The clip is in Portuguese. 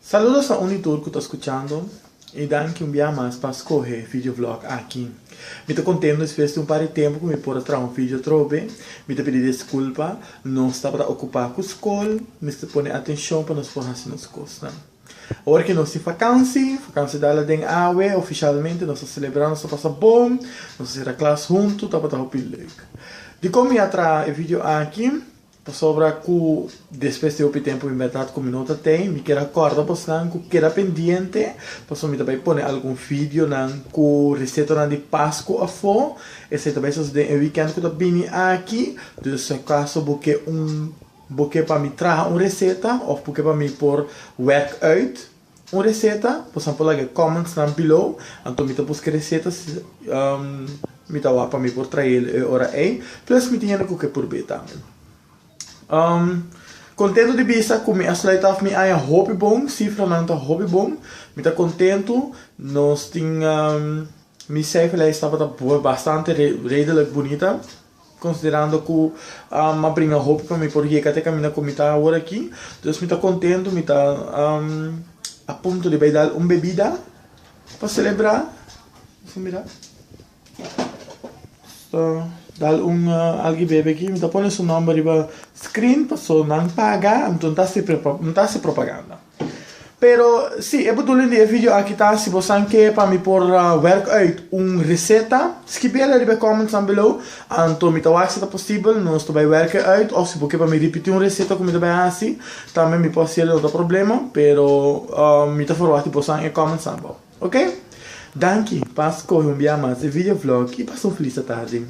Saludos a Unitur que está escuchando e danke um dia mais para escolher vídeo vlog aqui. Me estou contente depois de par de tempo que me pôr atrás um vídeo trobe. Me estou pedindo desculpa, não estava para ocupar com a escola, me estou pondo atenção para nós fazer as coisas. Agora que nós temos vacância da den AWE, oficialmente nós estamos celebrando, nós passa bom, nós será classe junto, está para estar leuk. De como me atrás o vídeo aqui, sobre que depois de um tempo inventado com minuto tem, me quero acordar para que queda pendiente, para me também pôr algum vídeo com receita de Páscoa a fora, esse também se de weekend que eu vim aqui, então se caso porque para me trazer uma receita ou porque para me pôr work out uma receita, por exemplo, like comments na below, então me buscar receitas, me dá para me pôr trazer ora aí, plus me tinha que por beta. Contento de vista que me asleitava me a hobby bom, cifra não tá hobby bom, me tá contento, nós tinha me sei que estava bastante redelijk bonita, considerando que a brinca hobby para mim porque até caminhar como está agora aqui, então me tá contento, me tá a ponto de dar uma bebida para celebrar, mira. Dar alguém bebe aqui, me tá pondo seu nome para screen, para só não pagar, então não tá se propaganda. Pero sim, eu vou ler o vídeo aqui tá, se você quer para me pôr work out uma receita, escreve ali nos comments below, então me tá o se tá possível, nós tô vai work out, ou se você para me repetir uma receita como tá bem assim, também me pode ser outro problema, pero me tá forward tipo só em comments below, ok? Danke, para escolher um dia mais o vídeo vlog e passou feliz tarde.